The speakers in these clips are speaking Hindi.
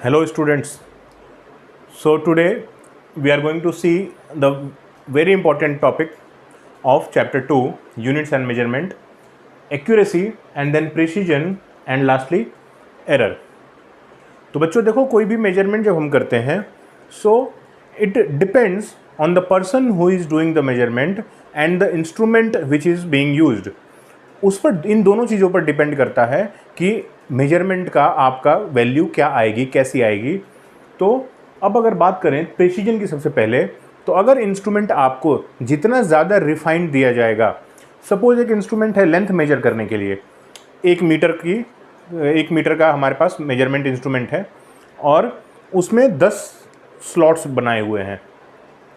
Hello students. So today we are going to see the very important topic of chapter 2, units and measurement, accuracy and then precision and lastly error. तो बच्चों देखो, कोई भी मेजरमेंट जब हम करते हैं so it depends on the person who is doing the measurement and the instrument which is being used. उस पर, इन दोनों चीज़ों पर डिपेंड करता है कि मेजरमेंट का आपका वैल्यू क्या आएगी, कैसी आएगी। तो अब अगर बात करें प्रिसीजन की सबसे पहले, तो अगर इंस्ट्रूमेंट आपको जितना ज़्यादा रिफाइंड दिया जाएगा, सपोज एक इंस्ट्रूमेंट है लेंथ मेजर करने के लिए, 1 मीटर का हमारे पास मेजरमेंट इंस्ट्रूमेंट है और उसमें 10 स्लॉट्स बनाए हुए हैं।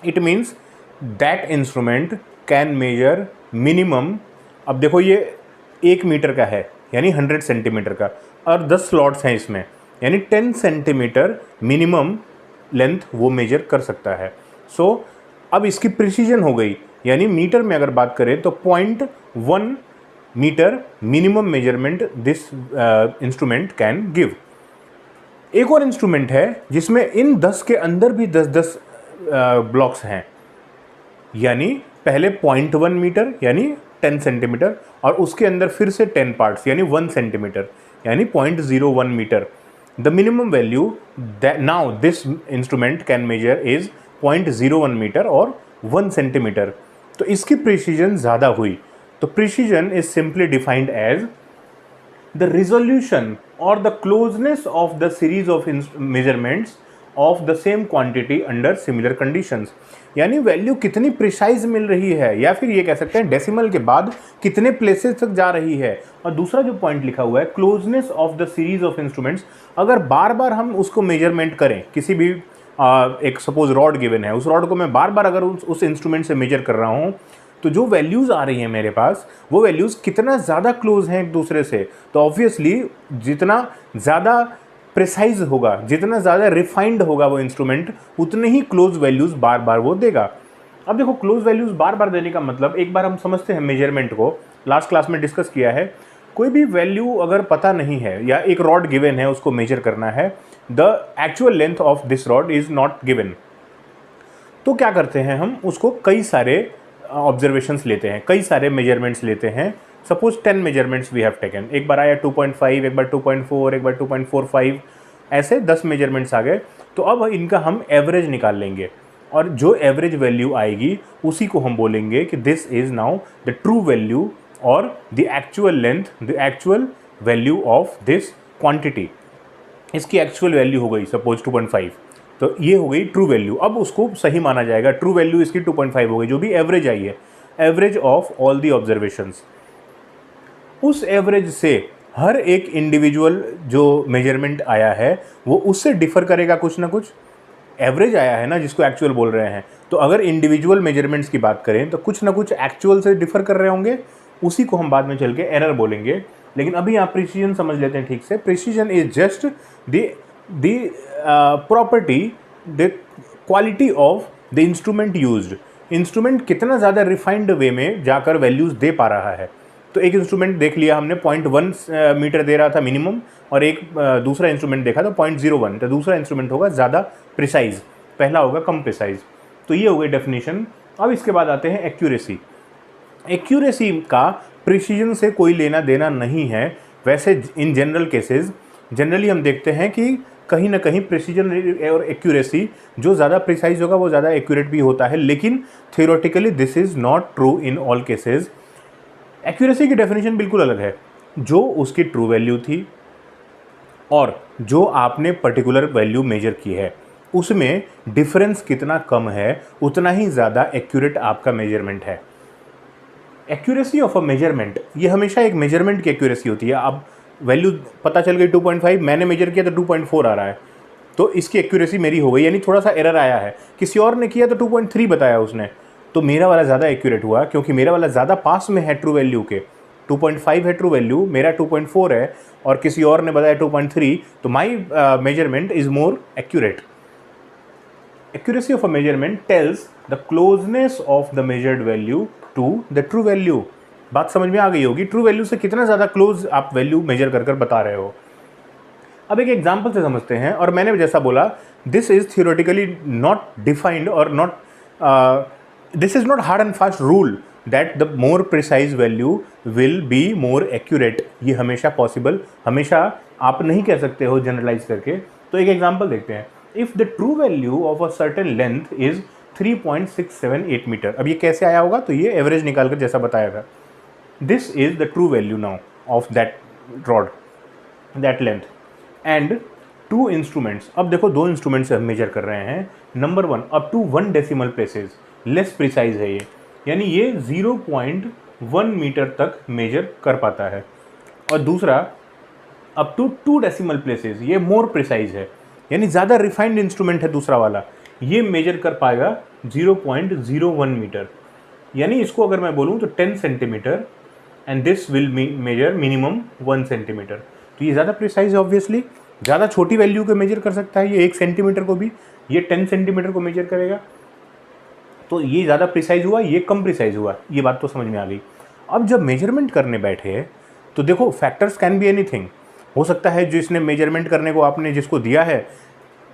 It means that instrument can major minimum, अब देखो ये 1 मीटर का है यानी 100 सेंटीमीटर का, और 10 स्लॉट्स हैं इसमें यानी 10 सेंटीमीटर मिनिमम लेंथ वो मेजर कर सकता है। सो अब इसकी प्रिसीजन हो गई, यानी मीटर में अगर बात करें तो 0.1 metre minimum measurement this instrument can give. एक और इंस्ट्रूमेंट है जिसमें इन 10 के अंदर भी 10-10 ब्लॉक्स हैं, यानी पहले 0.1 मीटर यानी 10 सेंटीमीटर और उसके अंदर फिर से 10 पार्ट्स यानी 1 सेंटीमीटर यानी 0.01 metre. The minimum value now this instrument can measure is 0.01 metre और 1 सेंटीमीटर। तो इसकी प्रिसीजन ज़्यादा हुई। तो precision is simply defined as the resolution or the closeness of the series of measurements of the same quantity under similar conditions। यानी वैल्यू कितनी प्रिसाइज मिल रही है, या फिर ये कह सकते हैं डेसिमल के बाद कितने प्लेसेस तक जा रही है। और दूसरा जो पॉइंट लिखा हुआ है closeness of the series of instruments, अगर बार बार हम उसको मेजरमेंट करें, किसी भी एक सपोज रॉड गिवन है, उस रॉड को मैं बार बार अगर उस इंस्ट्रूमेंट से मेजर कर रहा हूँ, तो जो वैल्यूज़ आ रही हैं मेरे पास, वो वैल्यूज़ कितना ज़्यादा क्लोज हैं एक दूसरे से। तो ऑब्वियसली जितना ज़्यादा प्रिसाइज होगा, जितना ज़्यादा रिफाइंड होगा वो इंस्ट्रूमेंट, उतने ही क्लोज वैल्यूज़ बार बार वो देगा। अब देखो, क्लोज वैल्यूज़ बार बार देने का मतलब, एक बार हम समझते हैं मेजरमेंट को, लास्ट क्लास में डिस्कस किया है। कोई भी वैल्यू अगर पता नहीं है या एक रॉड गिवन है, उसको मेजर करना है, the actual length of this rod is not given, तो क्या करते हैं हम उसको कई सारे ऑब्जर्वेशंस लेते हैं, कई सारे मेजरमेंट्स लेते हैं। Suppose 10 measurements we have taken, एक बार आया 2.5, एक बार 2.4, एक बार 2.45, ऐसे 10 मेजरमेंट्स आ गए। तो अब इनका हम एवरेज निकाल लेंगे और जो एवरेज वैल्यू आएगी उसी को हम बोलेंगे कि this is now the true value और the actual length, the actual value of this quantity. इसकी एक्चुअल वैल्यू हो गई सपोज 2.5, तो ये हो गई ट्रू वैल्यू। अब उसको सही माना जाएगा, ट्रू वैल्यू इसकी 2.5 हो गई, जो भी एवरेज आई है, average of all the observations. उस एवरेज से हर एक इंडिविजुअल जो मेजरमेंट आया है वो उससे डिफर करेगा कुछ ना कुछ। एवरेज आया है ना, जिसको एक्चुअल बोल रहे हैं, तो अगर इंडिविजुअल मेजरमेंट्स की बात करें तो कुछ ना कुछ एक्चुअल से डिफर कर रहे होंगे, उसी को हम बाद में चल के एरर बोलेंगे। लेकिन अभी आप प्रिसीजन समझ लेते हैं ठीक से। Precision is just the property, the quality of the instrument used। Instrument कितना ज़्यादा रिफाइंड वे में जाकर वैल्यूज़ दे पा रहा है। तो एक इंस्ट्रूमेंट देख लिया हमने 0.1 मीटर दे रहा था मिनिमम, और एक दूसरा इंस्ट्रूमेंट देखा था 0.01, तो दूसरा इंस्ट्रूमेंट होगा ज़्यादा प्रिसाइज, पहला होगा कम प्रिसाइज। तो ये हो गई डेफिनेशन। अब इसके बाद आते हैं एक्यूरेसी। एक्यूरेसी का प्रिसीजन से कोई लेना देना नहीं है। वैसे इन जनरल केसेस जनरली हम देखते हैं कि कहीं ना कहीं प्रिसीजन और एक्यूरेसी, जो ज़्यादा प्रिसाइज होगा वो ज़्यादा एक्यूरेट भी होता है, लेकिन theoretically this is not true in all cases. Accuracy की डेफिनेशन बिल्कुल अलग है। जो उसकी ट्रू वैल्यू थी और जो आपने पर्टिकुलर वैल्यू मेजर की है, उसमें डिफरेंस कितना कम है, उतना ही ज़्यादा एक्यूरेट आपका मेजरमेंट है। एक्यूरेसी ऑफ अ मेजरमेंट, ये हमेशा एक मेजरमेंट की एक्यूरेसी होती है। अब वैल्यू पता चल गई 2.5, मैंने मेजर किया तो 2.4 आ रहा है, तो इसकी एक्यूरेसी मेरी हो गई, यानी थोड़ा सा एरर आया है। किसी और ने किया तो 2.3 बताया उसने, तो मेरा वाला ज़्यादा एक्यूरेट हुआ, क्योंकि मेरा वाला ज़्यादा पास में है ट्रू वैल्यू के। 2.5 है ट्रू वैल्यू, मेरा 2.4 है, और किसी और ने बताया 2.3, तो my measurement is more accurate. Accuracy of a measurement tells the closeness of the measured value to the true value। बात समझ में आ गई होगी, ट्रू वैल्यू से कितना ज़्यादा क्लोज आप वैल्यू मेजर कर बता रहे हो। अब एक एग्जाम्पल से समझते हैं, और मैंने जैसा बोला this is theoretically not defined और not this is not hard and fast rule that the more precise value will be more accurate. ये हमेशा पॉसिबल, हमेशा आप नहीं कह सकते हो जनरलाइज करके। तो एक एग्जाम्पल देखते हैं, if the true value of a certain length is 3.678 metre. अब ये कैसे आया होगा, तो ये एवरेज निकाल कर जैसा बताया था, this is the true value now of that rod, that length and two instruments. अब देखो दो इंस्ट्रूमेंट से हम मेजर कर रहे हैं। Number 1 up to 1 decimal places, less precise है ये, यानी ये 0.1 मीटर तक मेजर कर पाता है। और दूसरा अप टू 2 डेसिमल प्लेसेस, ये मोर प्रिसाइज है, यानी ज़्यादा रिफाइंड इंस्ट्रूमेंट है दूसरा वाला, ये मेजर कर पाएगा 0.01 मीटर। यानी इसको अगर मैं बोलूँ तो 10 centimetre and this will measure minimum 1 centimetre. तो ये ज़्यादा प्रिसाइज है, ऑब्वियसली ज़्यादा छोटी वैल्यू को मेजर कर सकता है, ये 1 सेंटीमीटर को भी, ये 10 सेंटीमीटर को मेजर करेगा। तो ये ज़्यादा प्रिसाइज हुआ, ये कम प्रिसाइज हुआ, ये बात तो समझ में आ गई। अब जब मेजरमेंट करने बैठे तो देखो फैक्टर्स कैन बी एनीथिंग। हो सकता है जिसने मेजरमेंट करने को आपने जिसको दिया है,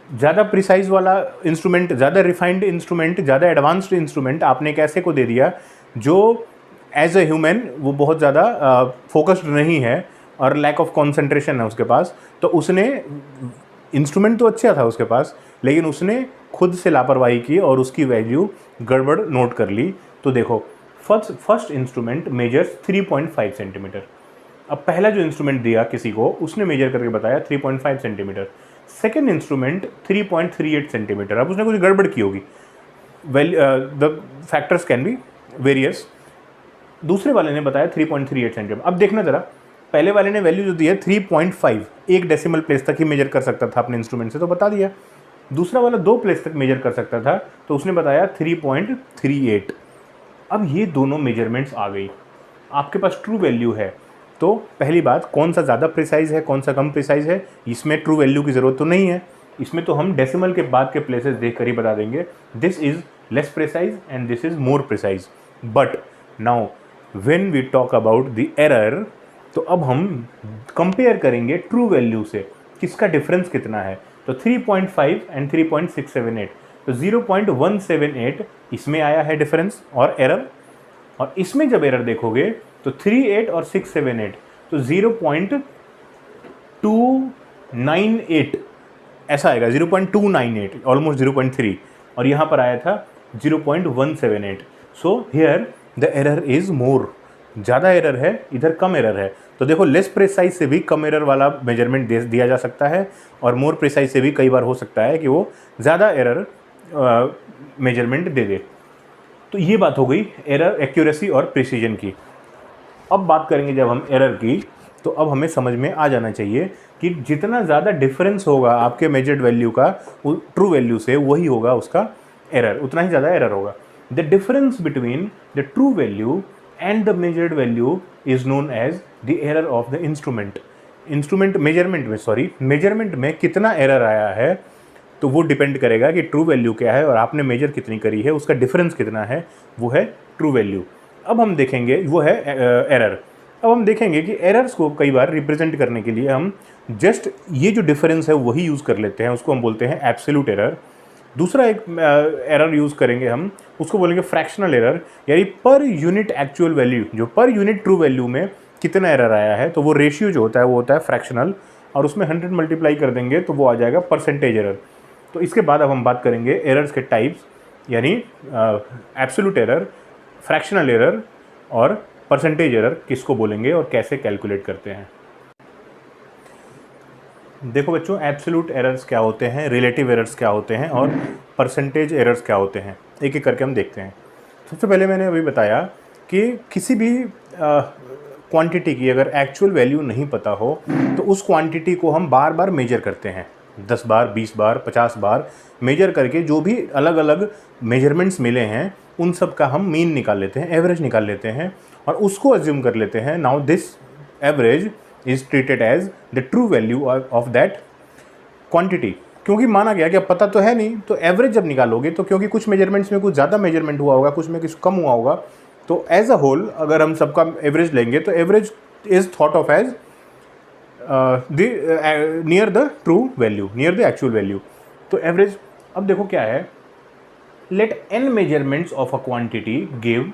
ज़्यादा प्रिसाइज वाला इंस्ट्रूमेंट, ज़्यादा रिफाइंड इंस्ट्रूमेंट, ज़्यादा एडवांस्ड इंस्ट्रूमेंट आपने कैसे को दे दिया जो एज ए ह्यूमन वो बहुत ज़्यादा फोकस्ड नहीं है और लैक ऑफ कॉन्सेंट्रेशन है उसके पास। तो उसने इंस्ट्रूमेंट तो अच्छा था उसके पास, लेकिन उसने खुद से लापरवाही की और उसकी वैल्यू गड़बड़ नोट कर ली। तो देखो फर्स्ट इंस्ट्रूमेंट मेजर्स 3.5 सेंटीमीटर। अब पहला जो इंस्ट्रूमेंट दिया किसी को, उसने मेजर करके बताया 3.5 सेंटीमीटर। Second instrument 3.38 centimetre. अब उसने कुछ गड़बड़ की होगी, the factors can be various. दूसरे वाले ने बताया 3.38 सेंटीमीटर। अब देखना ज़रा, पहले वाले ने वैल्यू जो दी है 3.5, 1 डेसिमल प्लेस तक ही मेजर कर सकता था अपने इंस्ट्रूमेंट से, तो बता दिया। दूसरा वाला 2 प्लेस तक मेजर कर सकता था, तो उसने बताया 3.38। अब ये दोनों मेजरमेंट्स आ गई, आपके पास ट्रू वैल्यू है। तो पहली बात, कौन सा ज़्यादा प्रिसाइज है, कौन सा कम प्रिसाइज है, इसमें ट्रू वैल्यू की ज़रूरत तो नहीं है। इसमें तो हम डेसिमल के बाद के प्लेसेस देख कर ही बता देंगे, this is less precise and this is more precise. But now when we talk about the error, तो अब हम कंपेयर करेंगे ट्रू वैल्यू से, किसका डिफरेंस कितना है। तो 3.5 एंड 3.678, तो 0.178 इसमें आया है डिफरेंस और एरर। और इसमें जब एरर देखोगे तो 38 और 678, तो 0.298 ऐसा आएगा, 0.298, ऑलमोस्ट 0.3, और यहाँ पर आया था 0.178। So here the error is more, ज़्यादा एरर है, इधर कम एरर है। तो देखो लेस प्रिसाइज से भी कम एरर वाला मेजरमेंट दिया जा सकता है, और मोर प्रिसाइज से भी कई बार हो सकता है कि वो ज़्यादा एरर मेजरमेंट दे दे। तो ये बात हो गई एरर, एक्यूरेसी और प्रिसीजन की। अब बात करेंगे जब हम एरर की, तो अब हमें समझ में आ जाना चाहिए कि जितना ज़्यादा डिफरेंस होगा आपके मेजर्ड वैल्यू का ट्रू वैल्यू से, वही होगा उसका एरर, उतना ही ज़्यादा एरर होगा। The difference between the true value and the measured value is known as the error of the instrument. Measurement में कितना एरर आया है, तो वो डिपेंड करेगा कि ट्रू वैल्यू क्या है और आपने मेजर कितनी करी है, उसका डिफरेंस कितना है, वो है ट्रू वैल्यू। अब हम देखेंगे, वो है एरर। अब हम देखेंगे कि एरर्स को कई बार रिप्रेजेंट करने के लिए हम जस्ट ये जो डिफरेंस है वही यूज़ कर लेते हैं, उसको हम बोलते हैं एब्सोल्यूट एरर। दूसरा एक एरर यूज़ करेंगे हम, उसको बोलेंगे फ्रैक्शनल एरर, यानी पर यूनिट एक्चुअल वैल्यू, जो पर यूनिट ट्रू वैल्यू में कितना एरर आया है, तो वो रेशियो जो होता है वो होता है फ्रैक्शनल, और उसमें 100 मल्टीप्लाई कर देंगे तो वो आ जाएगा परसेंटेज एरर। तो इसके बाद अब हम बात करेंगे एरर्स के टाइप्स, यानी एब्सोल्यूट एरर, फ्रैक्शनल एरर और परसेंटेज एरर किसको बोलेंगे और कैसे कैलकुलेट करते हैं। देखो बच्चों, एब्सोल्यूट एरर्स क्या होते हैं, रिलेटिव एरर्स क्या होते हैं और परसेंटेज एरर्स क्या होते हैं, एक एक करके हम देखते हैं। सबसे पहले मैंने अभी बताया कि किसी भी क्वांटिटी की अगर एक्चुअल वैल्यू नहीं पता हो, तो उस क्वांटिटी को हम बार बार मेजर करते हैं, 10 बार, 20 बार, 50 बार मेजर करके जो भी अलग अलग मेजरमेंट्स मिले हैं उन सब का हम मीन निकाल लेते हैं, एवरेज निकाल लेते हैं, और उसको अज्यूम कर लेते हैं now this average is treated as the true value of that quantity. क्योंकि माना गया कि अब पता तो है नहीं, तो एवरेज जब निकालोगे, तो क्योंकि कुछ मेजरमेंट्स में कुछ ज़्यादा मेजरमेंट हुआ होगा, कुछ में कुछ कम हुआ होगा, तो एज अ होल अगर हम सबका एवरेज लेंगे तो average is thought of as near the true value, near the actual value. तो एवरेज, अब देखो क्या है, let n measurements of a quantity give,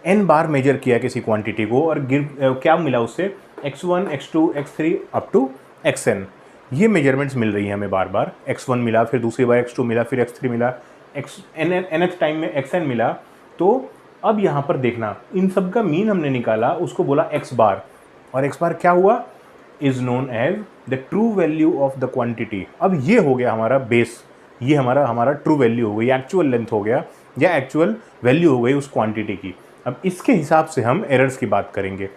n बार मेजर किया किसी क्वांटिटी को और गिव क्या मिला उससे, x1 x2 x3 up to xn। ये मेजरमेंट्स मिल रही हैं हमें बार बार, x1 मिला, फिर दूसरी बार x2 मिला, फिर x3 मिला, nth टाइम में xn मिला। तो अब यहाँ पर देखना, इन सब का मीन हमने निकाला, उसको बोला x बार, और x बार क्या हुआ, is known as the true value of the quantity. अब ये हो गया हमारा बेस, ये हमारा ट्रू वैल्यू हो गई, एक्चुअल लेंथ हो गया या एक्चुअल वैल्यू हो गई उस क्वांटिटी की। अब इसके हिसाब से हम एरर्स की बात करेंगे।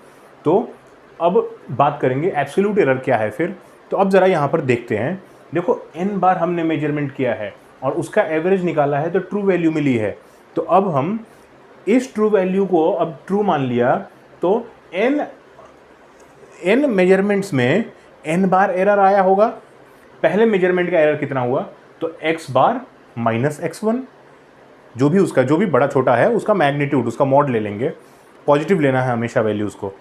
तो अब बात करेंगे एब्सोल्यूट एरर क्या है फिर। तो अब ज़रा यहाँ पर देखते हैं, देखो n बार हमने मेजरमेंट किया है और उसका एवरेज निकाला है तो ट्रू वैल्यू मिली है। तो अब हम इस ट्रू वैल्यू को अब ट्रू मान लिया, तो n मेजरमेंट्स में n बार एरर आया होगा। पहले मेजरमेंट का एरर कितना हुआ, तो x बार माइनस x1, जो भी बड़ा छोटा है उसका मैग्नीट्यूड, उसका मॉड ले लेंगे, पॉजिटिव लेना है हमेशा वैल्यूज़ को।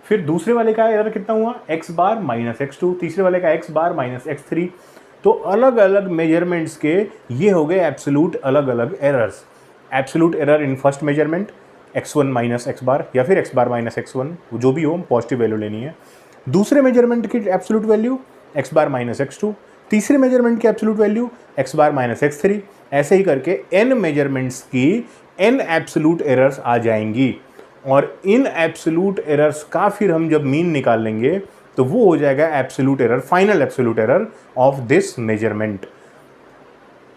फिर दूसरे वाले का एरर कितना हुआ, x बार माइनस x2, तीसरे वाले का x बार माइनस x3। तो अलग अलग मेजरमेंट्स के ये हो गए एब्सोल्यूट अलग अलग errors. Absolute error in first measurement x1 minus x बार, या फिर x बार माइनस x1, जो भी हो पॉजिटिव वैल्यू लेनी है। दूसरे मेजरमेंट की एब्सोल्यूट वैल्यू x बार माइनस x2, तीसरे मेजरमेंट की एब्सोल्यूट वैल्यू x बार माइनस x3। ऐसे ही करके n मेजरमेंट्स की n एब्सोल्यूट एरर्स आ जाएंगी, और इन एब्सोल्यूट एरर्स का फिर हम जब मीन निकाल लेंगे तो वो हो जाएगा absolute error, final absolute error of this measurement.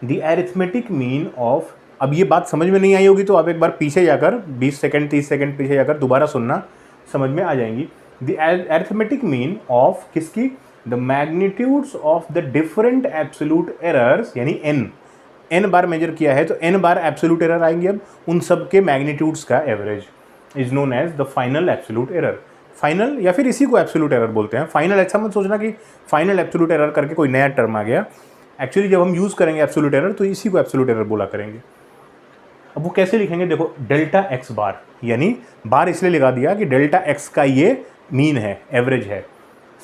The arithmetic mean of, अब ये बात समझ में नहीं आई होगी तो आप एक बार पीछे जाकर 20 सेकंड 30 सेकंड पीछे जाकर दोबारा सुनना, समझ में आ जाएंगी। द अरिथमेटिक मीन ऑफ किसकी, the magnitudes of the different absolute errors, यानी n बार मेजर किया है तो n बार एब्सोल्यूट एरर आएंगे, अब उन सब के मैग्नीट्यूड्स का average is known as the final absolute error. Final या फिर इसी को एब्सोल्यूट एरर बोलते हैं। फाइनल ऐसा मत सोचना कि फाइनल एब्सोल्यूट एरर करके कोई नया टर्म आ गया, एक्चुअली जब हम यूज़ करेंगे एब्सोल्यूट एरर तो इसी को एब्सोल्यूट एरर बोला करेंगे। अब वो कैसे लिखेंगे, देखो डेल्टा x बार, यानी बार इसलिए लगा दिया कि डेल्टा x का ये मीन है, एवरेज है,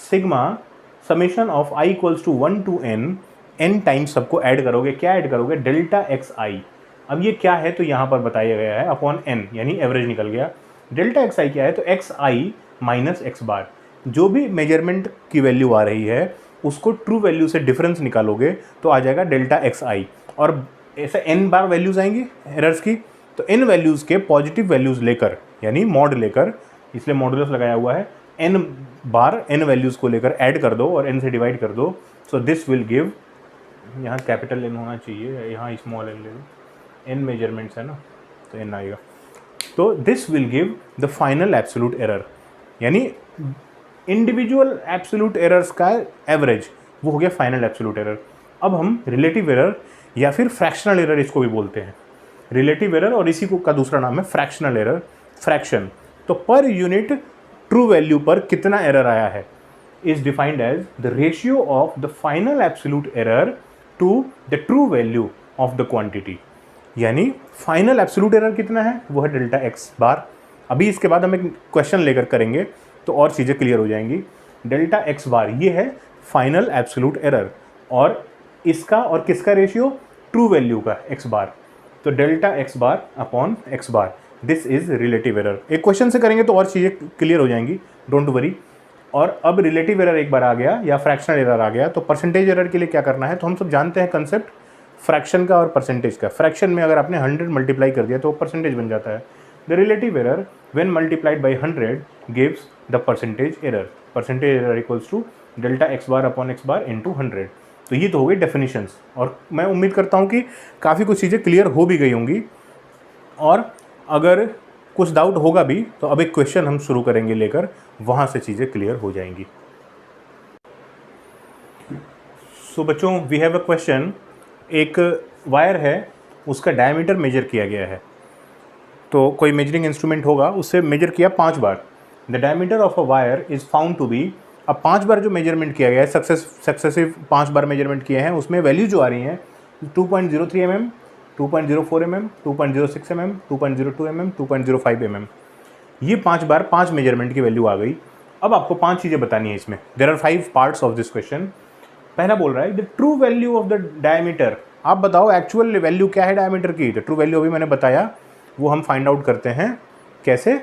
sigma summation of i equals to 1 to n times सबको ऐड करोगे, क्या ऐड करोगे, डेल्टा एक्स आई। अब ये क्या है तो यहाँ पर बताया गया है अपॉन n, यानी एवरेज निकल गया। डेल्टा एक्स आई क्या है, तो एक्स आई माइनस एक्स बार, जो भी मेजरमेंट की वैल्यू आ रही है उसको ट्रू वैल्यू से डिफरेंस निकालोगे तो आ जाएगा डेल्टा एक्स आई। और ऐसे n बार वैल्यूज़ आएंगी एरर्स की, तो n वैल्यूज़ के पॉजिटिव वैल्यूज़ लेकर, यानी मॉड लेकर, इसलिए मॉडुलस लगाया हुआ है, n बार n वैल्यूज़ को लेकर ऐड कर दो और n से डिवाइड कर दो। सो दिस विल गिव, यहाँ कैपिटल n होना चाहिए, यहाँ स्मॉल n ले लो, n मेजरमेंट्स है ना तो n आएगा। तो this will give the final absolute error, यानी इंडिविजुअल एब्सोल्यूट एरर्स का एवरेज, वो हो गया फाइनल एब्सोल्यूट एरर। अब हम रिलेटिव एरर या फिर फ्रैक्शनल एरर इसको भी बोलते हैं, रिलेटिव एरर, और इसी को का दूसरा नाम है फ्रैक्शनल एरर, फ्रैक्शन। तो पर यूनिट ट्रू वैल्यू पर कितना एरर आया है is defined as the ratio of the final absolute error to the true value of the quantity. यानी फाइनल एब्सोल्यूट एरर कितना है, वो है डेल्टा एक्स बार। अभी इसके बाद हम एक क्वेश्चन लेकर करेंगे तो और चीज़ें क्लियर हो जाएंगी। डेल्टा एक्स बार ये है फाइनल एब्सोल्यूट एरर, और इसका और किसका रेशियो, ट्रू वैल्यू का एक्स बार। तो delta x bar upon x bar, this is relative error. एक क्वेश्चन से करेंगे तो और चीज़ें क्लियर हो जाएंगी, डोंट वरी। और अब रिलेटिव एरर एक बार आ गया या फ्रैक्शनल एरर आ गया, तो परसेंटेज एरर के लिए क्या करना है, तो हम सब जानते हैं कंसेप्ट फ्रैक्शन का और परसेंटेज का। फ्रैक्शन में अगर आपने 100 मल्टीप्लाई कर दिया तो परसेंटेज बन जाता है। The relative error when multiplied by 100 gives the percentage error. Percentage error equals to delta x bar upon x bar into 100। तो ये तो हो गई डेफिनेशंस, और मैं उम्मीद करता हूँ कि काफ़ी कुछ चीज़ें क्लियर हो भी गई होंगी, और अगर कुछ डाउट होगा भी तो अब एक क्वेश्चन हम शुरू करेंगे लेकर, वहाँ से चीज़ें क्लियर हो जाएंगी। सो बच्चों, वी हैव अ क्वेश्चन। एक वायर है, उसका डायमीटर मेजर किया गया है, तो कोई मेजरिंग इंस्ट्रूमेंट होगा, उससे मेजर किया 5 बार। The diameter of a wire is found to be, अब 5 बार जो मेजरमेंट किया गया है, सक्सेसिव 5 बार मेजरमेंट किए हैं, उसमें वैल्यू जो आ रही हैं 2.03 mm, 2.04 mm, 2.06 mm, 2.02 mm, 2.05 mm। ये 5 बार 5 मेजरमेंट की वैल्यू आ गई। अब आपको 5 चीज़ें बतानी है इसमें। There are 5 parts of this question. पहला बोल रहा है the true value of the diameter. आप बताओ एक्चुअल वैल्यू क्या है डायमीटर की। द ट्रू वैल्यू अभी मैंने बताया, वो हम फाइंड आउट करते हैं कैसे,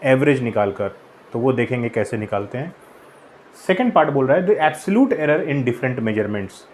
एवरेज निकाल कर। तो वो देखेंगे कैसे निकालते हैं। सेकेंड पार्ट बोल रहा है the absolute error in different measurements.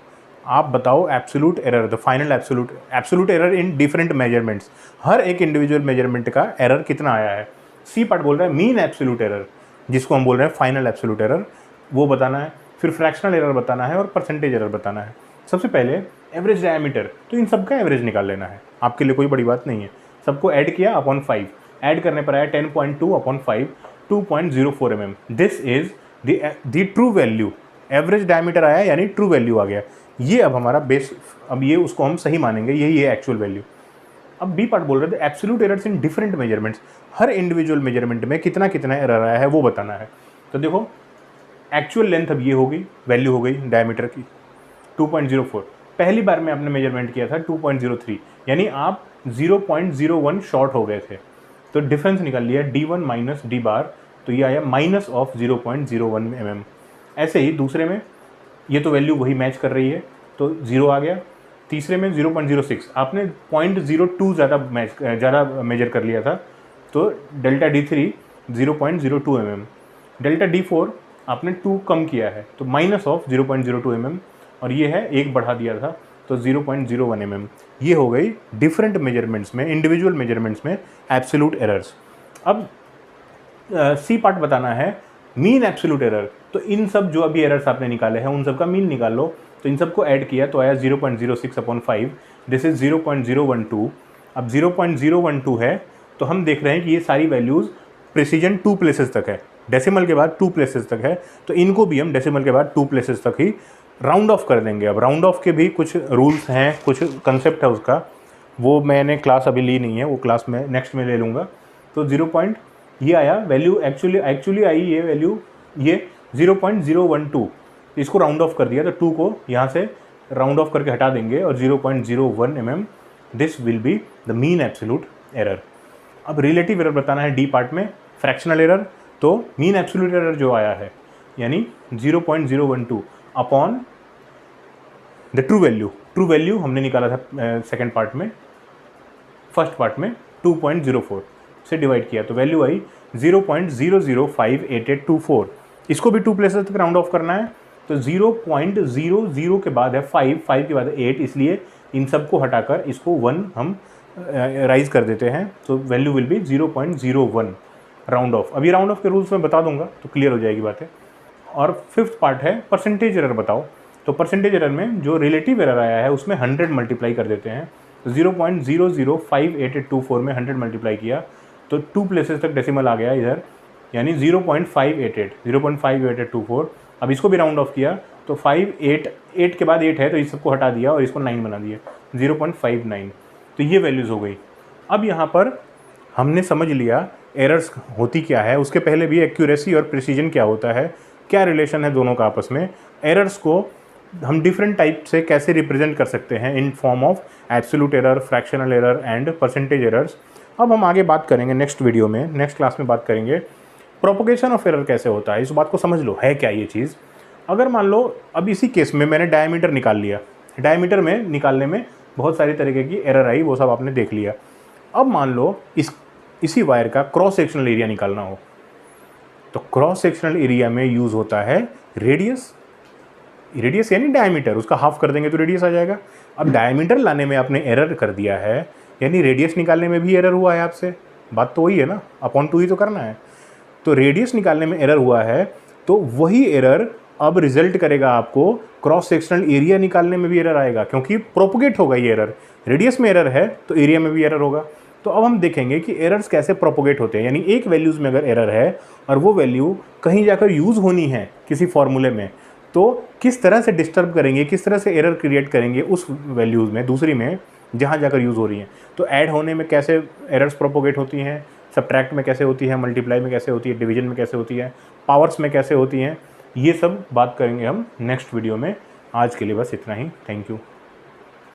आप बताओ absolute error, the final absolute error in different measurements, हर एक इंडिविजुअल मेजरमेंट का एरर कितना आया है। सी पार्ट बोल रहा है मीन एब्सोल्यूट एरर, जिसको हम बोल रहे हैं फाइनल एब्सोल्यूट एरर, वो बताना है। फिर फ्रैक्शनल एरर बताना है और परसेंटेज एरर बताना है। सबसे पहले एवरेज डायमीटर, तो इन सबका एवरेज निकाल लेना है, आपके लिए कोई बड़ी बात नहीं है। सबको ऐड किया अपॉन 5, ऐड करने पर आया 10.2 upon 5, 2.04 mm। This is the true value. Average diameter आया यानी ट्रू वैल्यू आ गया। ये अब हमारा बेस, अब ये उसको हम सही मानेंगे, यही है एक्चुअल वैल्यू। अब बी पार्ट बोल रहे थे absolute errors in different measurements, her individual measurement में कितना कितना एरर आया है वो बताना है। तो देखो एक्चुअल लेंथ अब ये हो गई, वैल्यू हो गई डायमीटर की 2.04। पहली बार में आपने मेजरमेंट किया था 2.03, यानी आप 0.01 शॉर्ट हो गए थे। तो डिफरेंस निकाल लिया D1 माइनस डी बार, तो ये आया माइनस ऑफ 0.01 mm। ऐसे ही दूसरे में ये तो वैल्यू वही मैच कर रही है, तो 0 आ गया। तीसरे में 0.06, आपने 0.02 ज़्यादा मेजर कर लिया था, तो delta D3 0.02 mm। Delta D4 आपने 2 कम किया है, तो माइनस ऑफ 0.02 mm, और ये है 1 बढ़ा दिया था, तो 0.01 mm। ये हो गई डिफरेंट मेजरमेंट्स में, इंडिविजुअल मेजरमेंट्स में एब्सोल्यूट एरर्स। अब सी पार्ट बताना है मीन एब्सोल्यूट एरर। तो इन सब जो अभी एरर्स आपने निकाले हैं उन सब का मीन निकाल लो। तो इन सबको ऐड किया तो आया 0.06 अपॉन 5, दिस इज 0.012। अब 0.012 है, तो हम देख रहे हैं कि ये सारी वैल्यूज़ प्रिसीजन 2 प्लेसेस तक है, डेसिमल के बाद 2 प्लेसेस तक है, तो इनको भी हम डेसिमल के बाद 2 प्लेसेस तक ही राउंड ऑफ कर देंगे। अब राउंड ऑफ के भी कुछ रूल्स हैं, कुछ कंसेप्ट है उसका, वो मैंने क्लास अभी ली नहीं है, वो क्लास में नेक्स्ट में ले लूँगा। तो ये आया वैल्यू, एक्चुअली आई ये वैल्यू, ये 0.012, इसको राउंड ऑफ कर दिया, तो 2 को यहाँ से राउंड ऑफ करके हटा देंगे और 0.01 mm, this will be the mean absolute error. अब रिलेटिव एरर बताना है डी पार्ट में, फ्रैक्शनल एरर। तो मीन एब्सोल्यूट एरर जो आया है यानी 0.012 अपॉन द ट्रू वैल्यू हमने निकाला था सेकेंड पार्ट में, फर्स्ट पार्ट में 2.04 से डिवाइड किया, तो वैल्यू आई 0.00588824। इसको भी 2 प्लेसेस तक राउंड ऑफ करना है, तो 0.00 के बाद है 5 के बाद है 8, इसलिए इन सब को हटाकर इसको 1 हम राइज कर देते हैं, तो value will B 0.01 round of. अभी राउंड ऑफ के रूल्स में बता दूंगा तो क्लियर हो जाएगी बातें। और फिफ्थ पार्ट है परसेंटेज एरर बताओ। तो परसेंटेज एरर में जो रिलेटिव एरर आया है उसमें 100 मल्टीप्लाई कर देते हैं, तो 0.00588824 में 100 मल्टीप्लाई किया, तो 2 प्लेसेस तक डेसिमल आ गया इधर, यानी 0.58824। अब इसको भी राउंड ऑफ किया, तो 8 के बाद 8 है, तो इस सबको हटा दिया और इसको 9 बना दिया, 0.59। तो ये वैल्यूज़ हो गई। अब यहाँ पर हमने समझ लिया एरर्स होती क्या है, उसके पहले भी एक्यूरेसी और प्रिसीजन क्या होता है, क्या रिलेशन है दोनों का आपस में, एरर्स को हम डिफरेंट टाइप से कैसे रिप्रेजेंट कर सकते हैं in form of absolute error, fractional error and percentage errors. अब हम आगे बात करेंगे नेक्स्ट वीडियो में, नेक्स्ट क्लास में बात करेंगे प्रोपोगेशन ऑफ एरर कैसे होता है। इस बात को समझ लो है क्या ये चीज़। अगर मान लो अब इसी केस में मैंने डायमीटर निकाल लिया, डायमीटर में निकालने में बहुत सारी तरीके की एरर आई, वो सब आपने देख लिया। अब मान लो इसी वायर का क्रॉस सेक्शनल एरिया निकालना हो, तो क्रॉस सेक्शनल एरिया में यूज़ होता है रेडियस यानी डायमीटर, उसका हाफ कर देंगे तो रेडियस आ जाएगा। अब डायमीटर लाने में आपने एरर कर दिया है, यानी रेडियस निकालने में भी एरर हुआ है आपसे, बात तो वही है ना, अपॉन 2 ही तो करना है। तो रेडियस निकालने में एरर हुआ है, तो वही एरर अब रिजल्ट करेगा आपको क्रॉस सेक्शनल एरिया निकालने में भी एरर आएगा, क्योंकि प्रोपोगेट होगा ये एरर। रेडियस में एरर है तो एरिया में भी एरर होगा। तो अब हम देखेंगे कि एरर्स कैसे प्रोपोगेट होते हैं, यानी एक वैल्यूज़ में अगर एरर है और वो वैल्यू कहीं जाकर यूज़ होनी है किसी फॉर्मूले में, तो किस तरह से डिस्टर्ब करेंगे, किस तरह से एरर क्रिएट करेंगे उस वैल्यूज़ में, दूसरी में जहाँ जाकर यूज़ हो रही हैं। तो ऐड होने में कैसे एरर्स प्रोपोगेट होती हैं, सब्ट्रैक्ट में कैसे होती है, मल्टीप्लाई में कैसे होती है, डिवीजन में कैसे होती है, पावर्स में कैसे होती हैं, ये सब बात करेंगे हम नेक्स्ट वीडियो में। आज के लिए बस इतना ही, थैंक यू।